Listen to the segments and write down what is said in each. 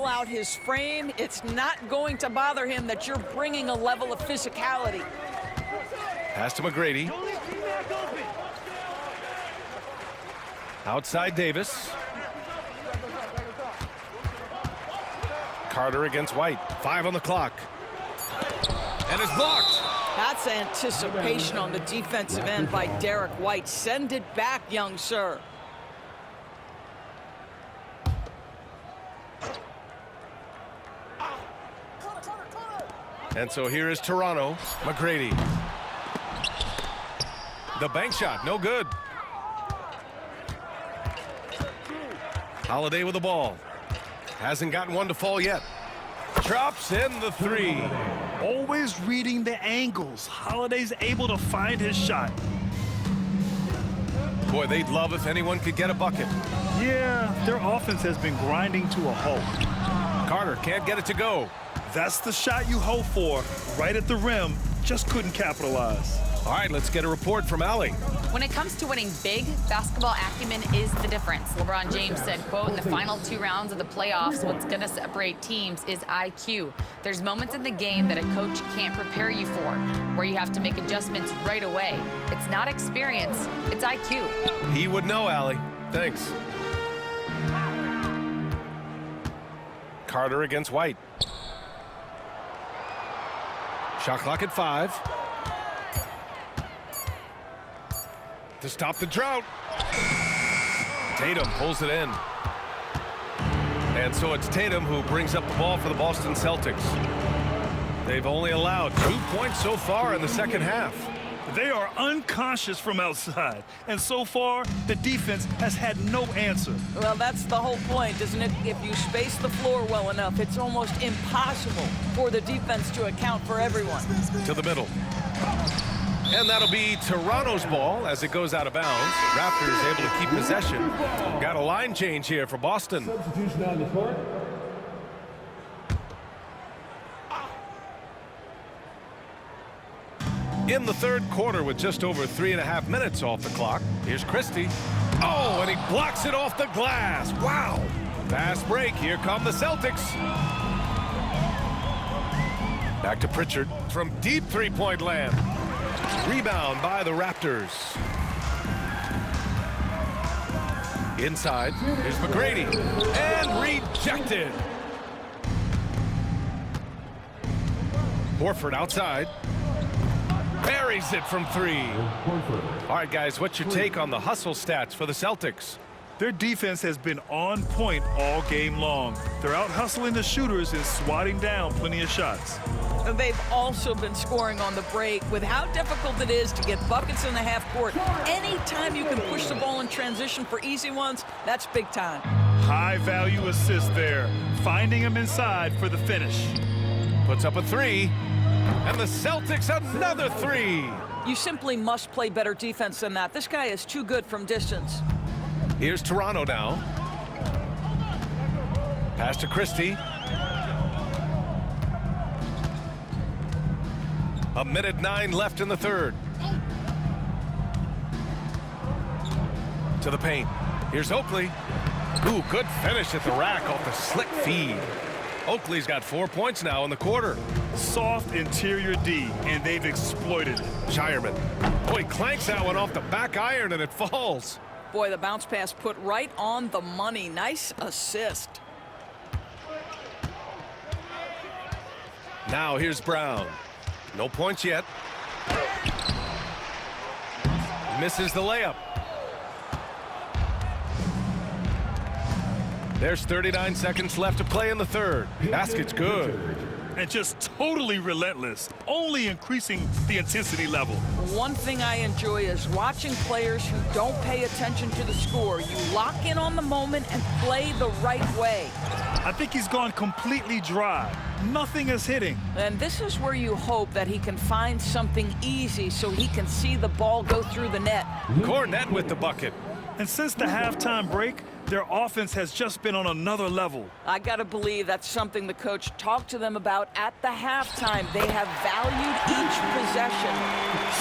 fill out his frame. It's not going to bother him that you're bringing a level of physicality. Pass to McGrady. Outside Davis. Carter against White. 5 on the clock. And it's blocked. That's anticipation on the defensive end by Derek White. Send it back, young sir. And so here is Toronto. McGrady. The bank shot, no good. Holiday with the ball. Hasn't gotten one to fall yet. Drops in the 3. Always reading the angles. Holiday's able to find his shot. Boy, they'd love if anyone could get a bucket. Yeah, their offense has been grinding to a halt. Carter can't get it to go. That's the shot you hope for. Right at the rim, just couldn't capitalize. All right, let's get a report from Allie. When it comes to winning big, basketball acumen is the difference. LeBron James said, quote, in the final 2 rounds of the playoffs, what's going to separate teams is IQ. There's moments in the game that a coach can't prepare you for, where you have to make adjustments right away. It's not experience, it's IQ. He would know, Allie. Thanks. Carter against White. Shot clock at 5. To stop the drought. Tatum pulls it in. And so it's Tatum who brings up the ball for the Boston Celtics. They've only allowed 2 points so far in the second half. They are unconscious from outside, and so far the defense has had no answer. Well, that's the whole point, isn't it? If you space the floor well enough, it's almost impossible for the defense to account for everyone. To the middle. And that'll be Toronto's ball as it goes out of bounds. Raptors able to keep possession. Got a line change here for Boston. Substitution on the court. In the third quarter with just over 3.5 minutes off the clock. Here's Christie. Oh, and he blocks it off the glass. Wow. Fast break. Here come the Celtics. Back to Pritchard from deep three-point land. Rebound by the Raptors. Inside, here's McGrady. And rejected. Horford outside. Buries it from 3. All right, guys, what's your take on the hustle stats for the Celtics? Their defense has been on point all game long. They're out hustling the shooters and swatting down plenty of shots. And they've also been scoring on the break. With how difficult it is to get buckets in the half court, anytime you can push the ball in transition for easy ones, that's big time. High value assist there, finding him inside for the finish. Puts up a 3, and the Celtics another 3. You simply must play better defense than that. This guy is too good from distance. Here's Toronto now. Pass to Christie. A minute 9 left in the third. To the paint. Here's Oakley. Ooh, good finish at the rack off the slick feed. Oakley's got 4 points now in the quarter. Soft interior D, and they've exploited it. Shireman. Oh, he clanks that one off the back iron, and it falls. Boy, the bounce pass put right on the money. Nice assist. Now here's Brown. No points yet. Misses the layup. There's 39 seconds left to play in the third. Basket's good. And just totally relentless, only increasing the intensity level. One thing I enjoy is watching players who don't pay attention to the score. You lock in on the moment and play the right way. I think he's gone completely dry. Nothing is hitting. And this is where you hope that he can find something easy so he can see the ball go through the net. Cornette with the bucket. And since the halftime break, their offense has just been on another level. I gotta believe that's something the coach talked to them about at the halftime. They have valued each possession.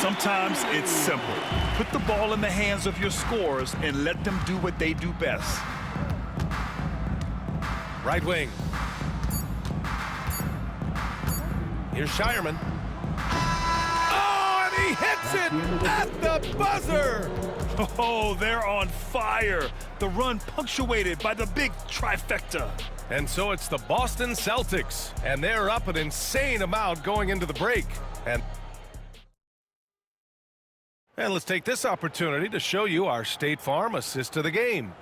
Sometimes it's simple. Put the ball in the hands of your scorers and let them do what they do best. Right wing. Here's Shireman. Oh, and he hits it at the buzzer! Oh, they're on fire. The run punctuated by the big trifecta. And so it's the Boston Celtics, and they're up an insane amount going into the break. And let's take this opportunity to show you our State Farm assist of the game.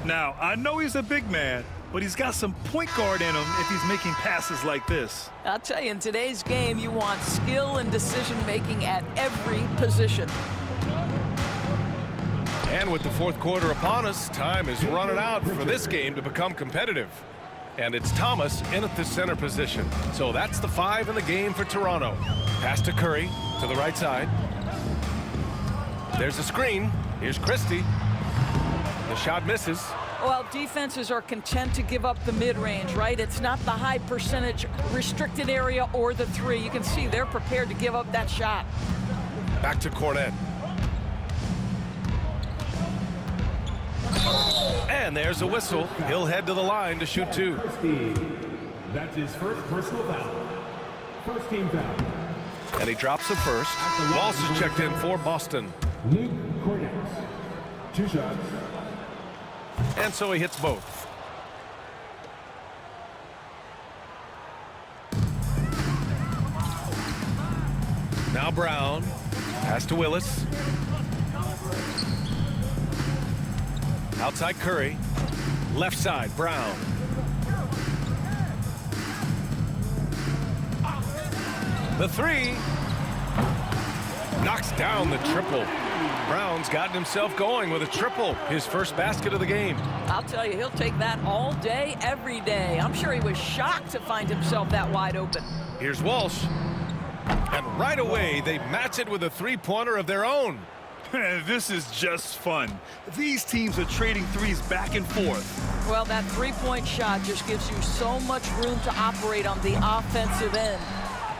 Now, I know he's a big man, but he's got some point guard in him if he's making passes like this. I'll tell you, in today's game, you want skill and decision-making at every position. And with the fourth quarter upon us, time is running out for this game to become competitive. And it's Thomas in at the center position. So that's the 5 in the game for Toronto. Pass to Curry to the right side. There's a screen. Here's Christie. The shot misses. Well, defenses are content to give up the mid-range, right? It's not the high percentage restricted area or the 3. You can see they're prepared to give up that shot. Back to Kornet. And there's a whistle. He'll head to the line to shoot 2. That's his first personal foul. First team foul. And he drops the first. Walsh is checked in for Boston. Luke Kornet. 2 shots. And so he hits both. Now Brown. Pass to Willis. Outside Curry. Left side, Brown. The 3. Knocks down the triple. Brown's gotten himself going with a triple. His first basket of the game. I'll tell you, he'll take that all day, every day. I'm sure he was shocked to find himself that wide open. Here's Walsh. And right away, they match it with a three-pointer of their own. This is just fun. These teams are trading threes back and forth. Well, that three-point shot just gives you so much room to operate on the offensive end.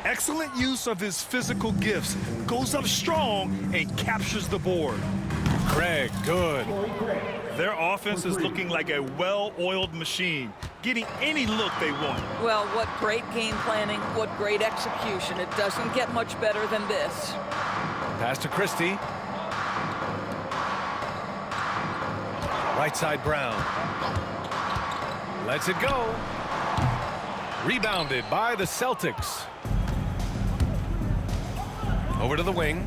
Excellent use of his physical gifts. Goes up strong and captures the board. Craig, good. Their offense is looking like a well-oiled machine, getting any look they want. Well, what great game planning, what great execution. It doesn't get much better than this. Pass to Christie. Right side, Brown. Lets it go. Rebounded by the Celtics. Over to the wing.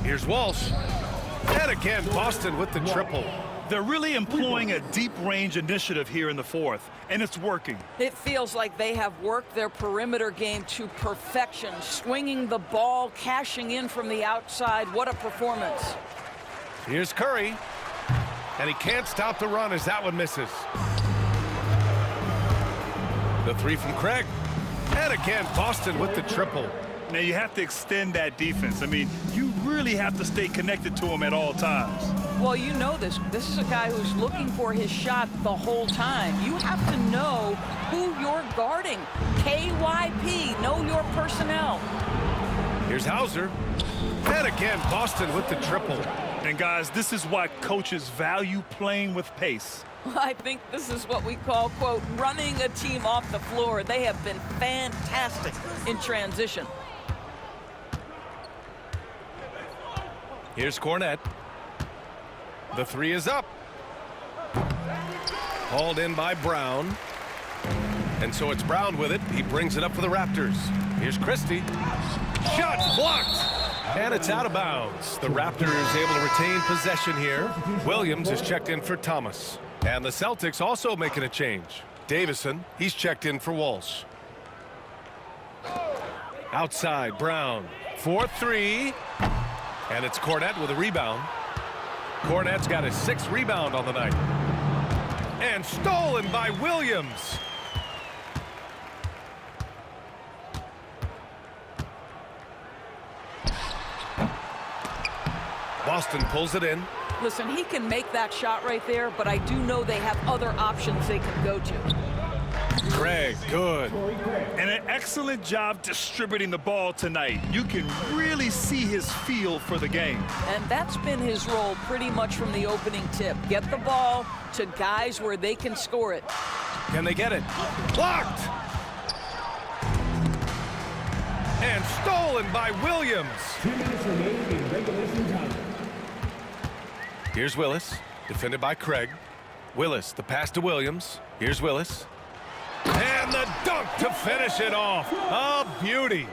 Here's Walsh. And again, Boston with the triple. They're really employing a deep range initiative here in the fourth, and it's working. It feels like they have worked their perimeter game to perfection, swinging the ball, cashing in from the outside. What a performance. Here's Curry. And he can't stop the run as that one misses. The 3 from Craig. And again, Boston with the triple. Now you have to extend that defense. I mean, you really have to stay connected to him at all times. Well, you know this. This is a guy who's looking for his shot the whole time. You have to know who you're guarding. KYP, know your personnel. Here's Hauser. And again, Boston with the triple. And guys, this is why coaches value playing with pace. I think this is what we call, quote, running a team off the floor. They have been fantastic in transition. Here's Kornet. The 3 is up. Hauled in by Brown. And so it's Brown with it. He brings it up for the Raptors. Here's Christie. Shot blocked. And it's out of bounds. The Raptors able to retain possession here. Williams is checked in for Thomas. And the Celtics also making a change. Davison, he's checked in for Walsh. Outside, Brown. 4-3. And it's Kornet with a rebound. Kornet's got his 6th rebound on the night. And stolen by Williams. Boston pulls it in. Listen, he can make that shot right there, but I do know they have other options they can go to. Craig, good. And an excellent job distributing the ball tonight. You can really see his feel for the game. And that's been his role pretty much from the opening tip. Get the ball to guys where they can score it. Can they get it? Blocked! And stolen by Williams. 2 minutes remaining in regulation time. Here's Willis, defended by Craig. Willis, the pass to Williams. Here's Willis. And the dunk to finish it off. A beauty.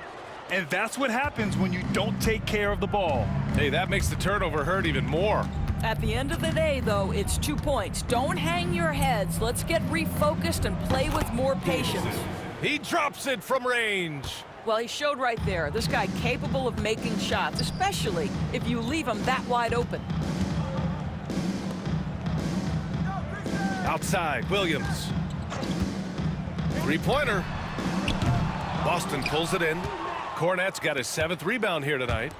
And that's what happens when you don't take care of the ball. Hey, that makes the turnover hurt even more. At the end of the day, though, it's 2 points. Don't hang your heads. Let's get refocused and play with more patience. He drops it from range. Well, he showed right there. This guy capable of making shots, especially if you leave him that wide open. Outside, Williams. Three-pointer. Boston pulls it in. Cornette's got his 7th rebound here tonight.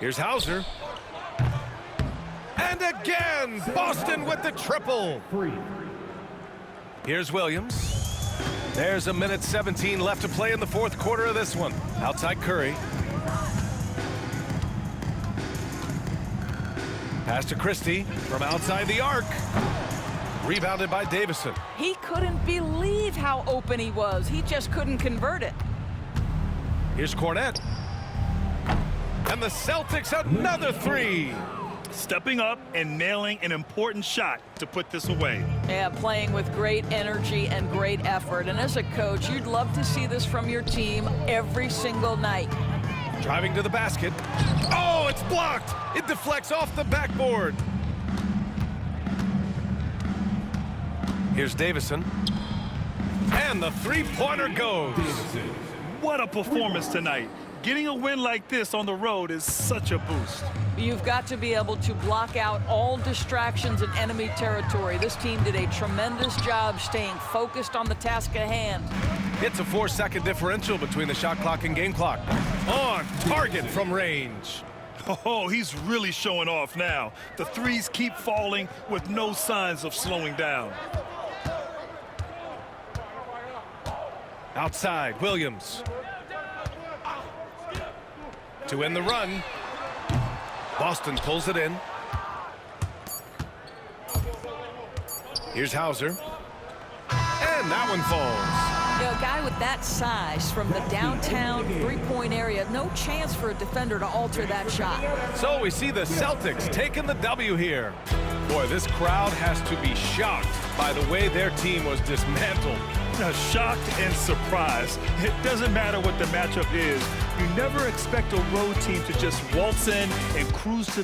Here's Hauser. And again, Boston with the triple. Here's Williams. There's 1:17 left to play in the 4th quarter of this one. Outside Curry. Pass to Christie from outside the arc. Rebounded by Davison. He couldn't believe how open he was. He just couldn't convert it. Here's Cornette. And the Celtics another 3. Stepping up and nailing an important shot to put this away. Yeah, playing with great energy and great effort. And as a coach, you'd love to see this from your team every single night. Driving to the basket. Oh, it's blocked. It deflects off the backboard. Here's Davison. And the three-pointer goes. What a performance tonight. Getting a win like this on the road is such a boost. You've got to be able to block out all distractions in enemy territory. This team did a tremendous job staying focused on the task at hand. It's a 4-second differential between the shot clock and game clock. On target from range. Oh, he's really showing off now. The threes keep falling with no signs of slowing down. Outside, Williams. To end the run. Boston pulls it in. Here's Hauser. And that one falls. You know, a guy with that size from the downtown three-point area, no chance for a defender to alter that shot. So we see the Celtics taking the W here. Boy, this crowd has to be shocked by the way their team was dismantled. Shocked and surprised. It doesn't matter what the matchup is. You never expect a road team to just waltz in and cruise to the